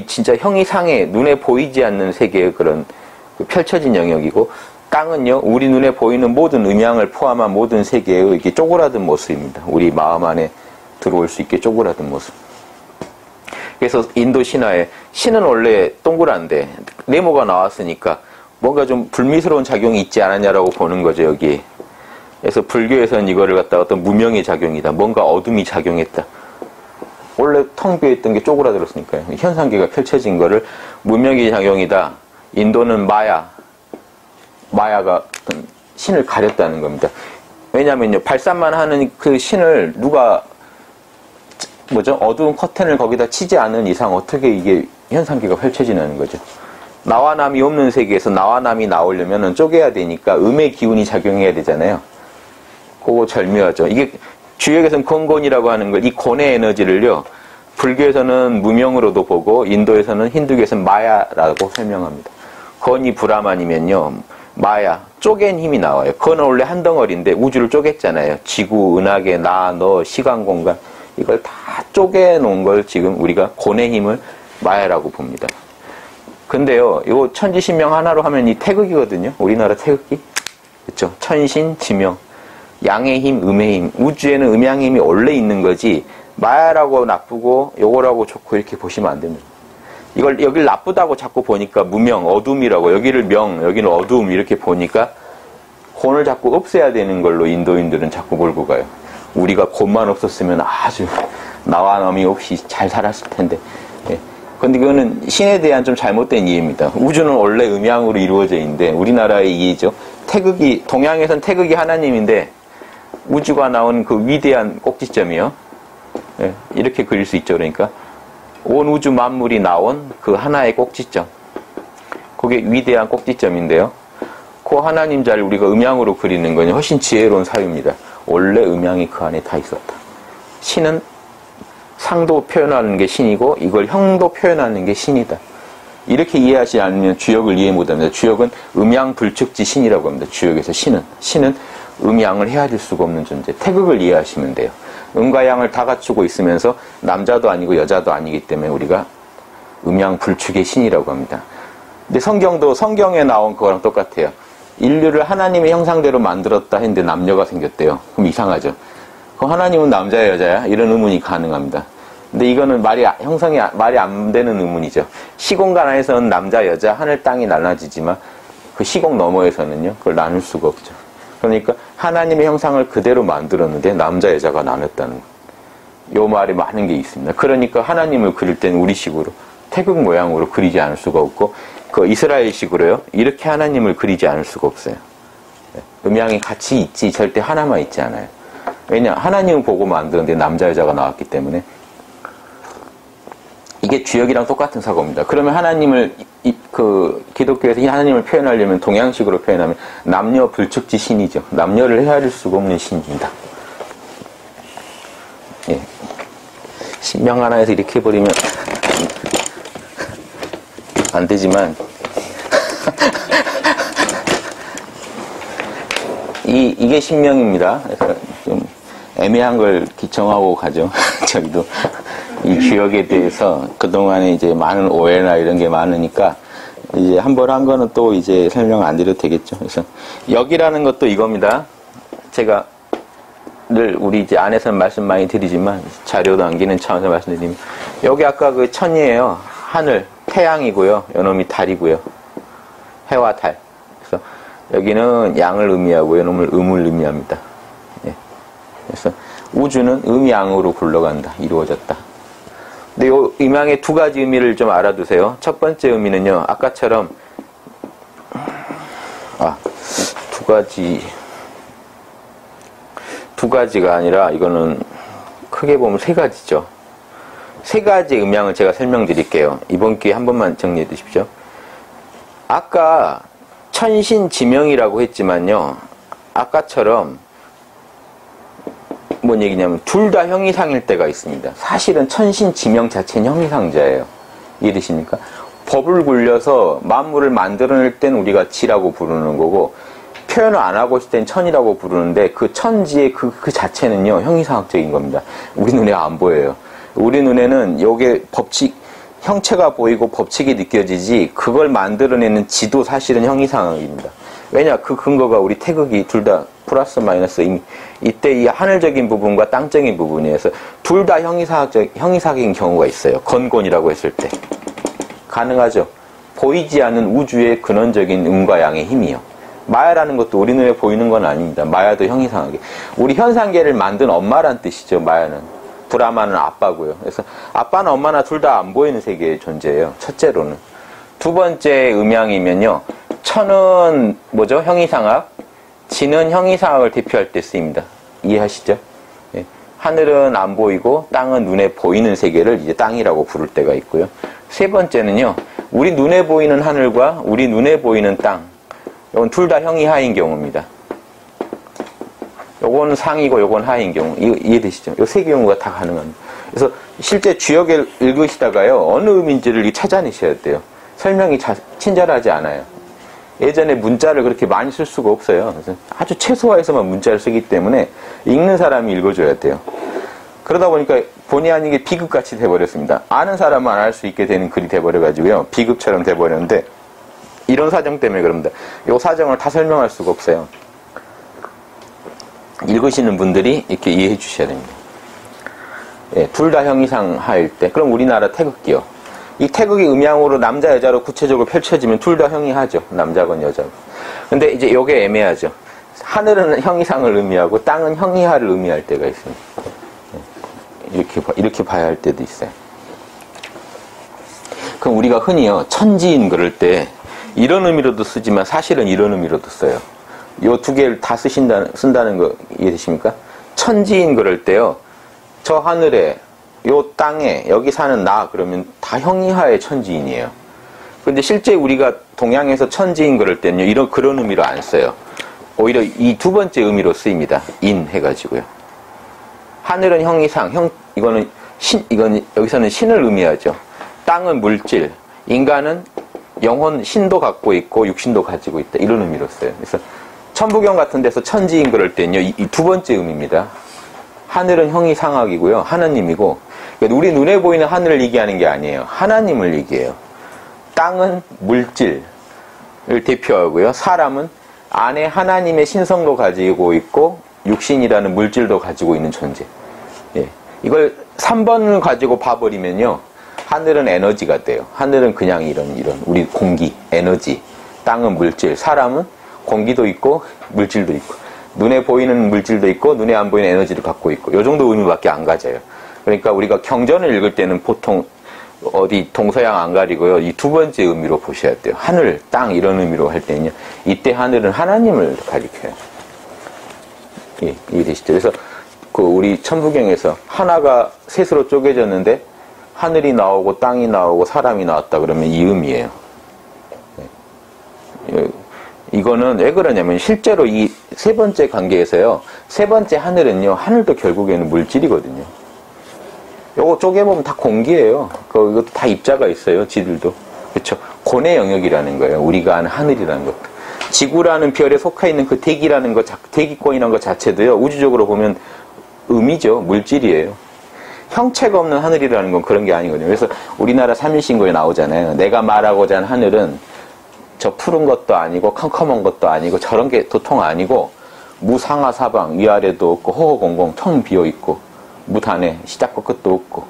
진짜 형이상의 눈에 보이지 않는 세계의 그런 펼쳐진 영역이고, 땅은요 우리 눈에 보이는 모든 음양을 포함한 모든 세계의 이렇게 쪼그라든 모습입니다. 우리 마음 안에 들어올 수 있게 쪼그라든 모습. 그래서 인도 신화에 신은 원래 동그란데 네모가 나왔으니까 뭔가 좀 불미스러운 작용이 있지 않았냐라고 보는 거죠, 여기. 그래서 불교에서는 이거를 갖다가 어떤 무명의 작용이다. 뭔가 어둠이 작용했다. 원래 텅 비어있던 게 쪼그라들었으니까요. 현상계가 펼쳐진 거를 무명의 작용이다. 인도는 마야가 신을 가렸다는 겁니다. 왜냐면요, 발산만 하는 그 신을 누가 어두운 커튼을 거기다 치지 않은 이상 어떻게 이게 현상계가 펼쳐지는 거죠. 나와 남이 없는 세계에서 나와 남이 나오려면 쪼개야 되니까 음의 기운이 작용해야 되잖아요. 그거 절묘하죠. 이게 주역에서는 건곤이라고 하는 걸, 이 곤의 에너지를요, 불교에서는 무명으로도 보고 인도에서는 힌두교에서는 마야라고 설명합니다. 건이 브라만이면요, 마야, 쪼갠 힘이 나와요. 건은 원래 한 덩어리인데 우주를 쪼갰잖아요. 지구, 은하계, 나, 너, 시간, 공간, 이걸 다 쪼개놓은 걸 지금 우리가 곤의 힘을 마야라고 봅니다. 근데요, 요 천지신명 하나로 하면 이 태극이거든요. 우리나라 태극기. 그렇죠? 천신, 지명. 양의 힘, 음의 힘. 우주에는 음양의 힘이 원래 있는 거지, 마야라고 나쁘고 요거라고 좋고 이렇게 보시면 안 됩니다. 여길 나쁘다고 자꾸 보니까 무명, 어둠이라고, 여기를 명, 여기는 어둠 이렇게 보니까 곤을 자꾸 없애야 되는 걸로 인도인들은 자꾸 몰고 가요. 우리가 곤만 없었으면 아주 나와 남이 없이 잘 살았을 텐데. 예. 근데 그거는 신에 대한 좀 잘못된 이해입니다. 우주는 원래 음양으로 이루어져 있는데, 우리나라의 이해죠. 태극이, 동양에선 태극이 하나님인데 우주가 나온 그 위대한 꼭지점이요. 예. 이렇게 그릴 수 있죠. 그러니까 온 우주 만물이 나온 그 하나의 꼭지점. 그게 위대한 꼭지점인데요. 그 하나님 자리를 우리가 음양으로 그리는 건 훨씬 지혜로운 사유입니다. 원래 음양이 그 안에 다 있었다. 신은 상도 표현하는 게 신이고 이걸 형도 표현하는 게 신이다. 이렇게 이해하지 않으면 주역을 이해 못합니다. 주역은 음양 불축지 신이라고 합니다. 주역에서 신은 음양을 헤아릴 수가 없는 존재. 태극을 이해하시면 돼요. 음과 양을 다 갖추고 있으면서 남자도 아니고 여자도 아니기 때문에 우리가 음양 불축의 신이라고 합니다. 근데 성경에 나온 그거랑 똑같아요. 인류를 하나님의 형상대로 만들었다 했는데 남녀가 생겼대요. 그럼 이상하죠. 그럼 하나님은 남자야 여자야? 이런 의문이 가능합니다. 근데 이거는 말이 안 되는 의문이죠. 시공간 안에서는 남자 여자 하늘 땅이 나눠지지만 그 시공 너머에서는요 그걸 나눌 수가 없죠. 그러니까 하나님의 형상을 그대로 만들었는데 남자 여자가 나눴다는 것. 요 말에 많은 게 있습니다. 그러니까 하나님을 그릴 때는 우리식으로 태극 모양으로 그리지 않을 수가 없고, 그 이스라엘식으로요 이렇게 하나님을 그리지 않을 수가 없어요. 음양이 같이 있지 절대 하나만 있지 않아요. 왜냐, 하나님을 보고 만드는데 남자 여자가 나왔기 때문에. 이게 주역이랑 똑같은 사고입니다. 그러면 하나님을 기독교에서 이 하나님을 표현하려면 동양식으로 표현하면 남녀 불축지 신이죠. 남녀를 헤아릴 수가 없는 신입니다. 예. 신명 하나에서 이렇게 해버리면 안 되지만 이게 신명입니다. 그래서 좀 애매한 걸 정하고 가죠. 저희도 이 주역에 대해서 그동안에 이제 많은 오해나 이런 게 많으니까 이제 한 번 한 거는 또 이제 설명 안 드려도 되겠죠. 그래서 역이라는 것도 이겁니다. 제가 늘 우리 이제 안에서는 말씀 많이 드리지만 자료 남기는 차원에서 말씀드리면, 여기 아까 그 천이에요. 하늘, 태양이고요. 요놈이 달이고요. 해와 달. 그래서 여기는 양을 의미하고 요놈을 음을 의미합니다. 예. 그래서 우주는 음양으로 굴러간다. 이루어졌다. 근데 요 음양의 두 가지 의미를 좀 알아두세요. 첫 번째 의미는요, 아까처럼 두 가지가 아니라 이거는 크게 보면 세 가지죠. 세 가지 음양을 제가 설명드릴게요. 이번 기회에 한 번만 정리해 두십시오. 아까 천신지명이라고 했지만요, 아까처럼 뭔 얘기냐면 둘 다 형이상일 때가 있습니다. 사실은 천신지명 자체는 형이상자예요. 이해되십니까? 법을 굴려서 만물을 만들어낼 땐 우리가 지라고 부르는 거고, 표현을 안 하고 있을 땐 천이라고 부르는데, 그 천지의 그 자체는요 형이상학적인 겁니다. 우리 눈에 안 보여요. 우리 눈에는 요게 법칙, 형체가 보이고 법칙이 느껴지지 그걸 만들어내는 지도 사실은 형이상학입니다. 왜냐? 그 근거가 우리 태극이 둘 다 플러스 마이너스 이때 이 하늘적인 부분과 땅적인 부분이어서 둘 다 형이상학인 경우가 있어요. 건곤이라고 했을 때. 가능하죠. 보이지 않는 우주의 근원적인 음과 양의 힘이요. 마야라는 것도 우리 눈에 보이는 건 아닙니다. 마야도 형이상하게. 우리 현상계를 만든 엄마란 뜻이죠. 마야는. 브라마는 아빠고요. 그래서 아빠나 엄마나 둘 다 안 보이는 세계의 존재예요. 첫째로는. 두 번째 음양이면요. 천은 뭐죠? 형이상학. 지는 형이상학을 대표할 때 쓰입니다. 이해하시죠? 예. 하늘은 안 보이고 땅은 눈에 보이는 세계를 이제 땅이라고 부를 때가 있고요. 세 번째는요. 우리 눈에 보이는 하늘과 우리 눈에 보이는 땅. 이건 둘 다 형이하인 경우입니다. 요건 상이고 요건 하인 경우. 이해되시죠? 요 세 경우가 다 가능합니다. 그래서 실제 주역을 읽으시다가요. 어느 의미인지를 찾아내셔야 돼요. 설명이 친절하지 않아요. 예전에 문자를 그렇게 많이 쓸 수가 없어요. 그래서 아주 최소화해서만 문자를 쓰기 때문에 읽는 사람이 읽어줘야 돼요. 그러다 보니까 본의 아니게 비급같이 돼버렸습니다. 아는 사람만 알 수 있게 되는 글이 돼버려가지고요. 비급처럼 돼버렸는데 이런 사정 때문에 그럽니다. 이 사정을 다 설명할 수가 없어요. 읽으시는 분들이 이렇게 이해해 주셔야 됩니다. 예, 둘 다 형이상하일 때 그럼 우리나라 태극기요. 이 태극이 음양으로 남자 여자로 구체적으로 펼쳐지면 둘 다 형이하죠. 남자건 여자건. 근데 이제 요게 애매하죠. 하늘은 형이상을 의미하고 땅은 형이하를 의미할 때가 있습니다. 이렇게 봐야 할 때도 있어요. 그럼 우리가 흔히요 천지인 그럴 때 이런 의미로도 쓰지만 사실은 이런 의미로도 써요. 요 두 개를 다 쓴다는 거 이해되십니까? 천지인 그럴 때요. 저 하늘에, 요 땅에, 여기 사는 나, 그러면 다 형이하의 천지인이에요. 근데 실제 우리가 동양에서 천지인 그럴 때는요, 그런 의미로 안 써요. 오히려 이 두 번째 의미로 쓰입니다. 인 해가지고요. 하늘은 형이상, 이거는 여기서는 신을 의미하죠. 땅은 물질, 인간은 영혼, 신도 갖고 있고 육신도 가지고 있다. 이런 의미로 써요. 그래서 천부경 같은 데서 천지인 그럴 때는요, 이 두 번째 의미입니다. 하늘은 형이상학이고요, 하나님이고, 그러니까 우리 눈에 보이는 하늘을 얘기하는 게 아니에요. 하나님을 얘기해요. 땅은 물질을 대표하고요, 사람은 안에 하나님의 신성도 가지고 있고, 육신이라는 물질도 가지고 있는 존재. 예. 이걸 3번을 가지고 봐버리면요, 하늘은 에너지가 돼요. 하늘은 그냥 이런, 우리 공기, 에너지. 땅은 물질, 사람은 공기도 있고, 물질도 있고. 눈에 보이는 물질도 있고, 눈에 안 보이는 에너지를 갖고 있고. 요 정도 의미밖에 안 가져요. 그러니까 우리가 경전을 읽을 때는 보통 어디 동서양 안 가리고요. 이 두 번째 의미로 보셔야 돼요. 하늘, 땅 이런 의미로 할 때는요. 이때 하늘은 하나님을 가리켜요. 예, 이해되시죠? 그래서 그 우리 천부경에서 하나가 셋으로 쪼개졌는데 하늘이 나오고 땅이 나오고 사람이 나왔다 그러면 이 의미예요. 예. 이거는 왜 그러냐면 실제로 이 세 번째 관계에서요. 세 번째 하늘은요. 하늘도 결국에는 물질이거든요. 요거 쪼개보면 다 공기예요. 이것도 다 입자가 있어요. 지들도. 그렇죠. 고뇌 영역이라는 거예요. 우리가 아는 하늘이라는 것도. 지구라는 별에 속해 있는 그 대기라는 것, 대기권이라는 것 자체도요. 우주적으로 보면 음이죠. 물질이에요. 형체가 없는 하늘이라는 건 그런 게 아니거든요. 그래서 우리나라 삼일신고에 나오잖아요. 내가 말하고자 하는 하늘은 저 푸른 것도 아니고 컴컴한 것도 아니고 저런 게 도통 아니고 무상하사방 위아래도 없고 허허공공 텅 비어있고 무단에 시작과 끝도 없고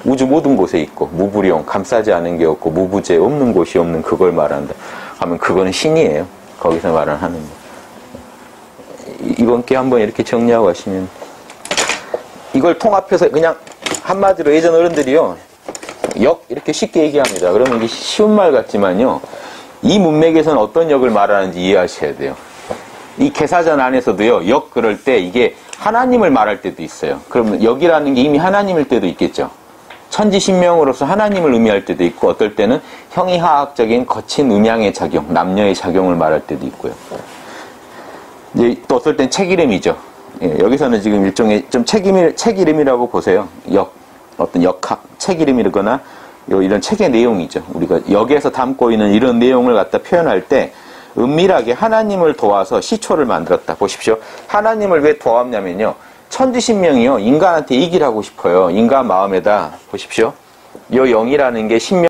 우주 모든 곳에 있고 무불용 감싸지 않은 게 없고 무부재 없는 곳이 없는 그걸 말한다 하면 그거는 신이에요. 거기서 말하는 하느님. 이번 게 한번 이렇게 정리하고 하시면 이걸 통합해서 그냥 한마디로 예전 어른들이요 이렇게 쉽게 얘기합니다. 그러면 이게 쉬운 말 같지만요 이 문맥에서는 어떤 역을 말하는지 이해하셔야 돼요. 이 개사전 안에서도요 역 그럴 때 이게 하나님을 말할 때도 있어요. 그러면 역이라는 게 이미 하나님일 때도 있겠죠. 천지신명으로서 하나님을 의미할 때도 있고 어떨 때는 형이하학적인 거친 음양의 작용, 남녀의 작용을 말할 때도 있고요. 이제 또 어떨 땐 책 이름이죠. 예, 여기서는 지금 일종의 좀 책 이름이라고 보세요. 어떤 역학, 책 이름이거나 이런 책의 내용이죠. 우리가 여기에서 담고 있는 이런 내용을 갖다 표현할 때 은밀하게 하나님을 도와서 시초를 만들었다. 보십시오. 하나님을 왜 도왔냐면요. 천지신명이요. 인간한테 얘기를 하고 싶어요. 인간 마음에다 보십시오. 요 0이라는 게 신명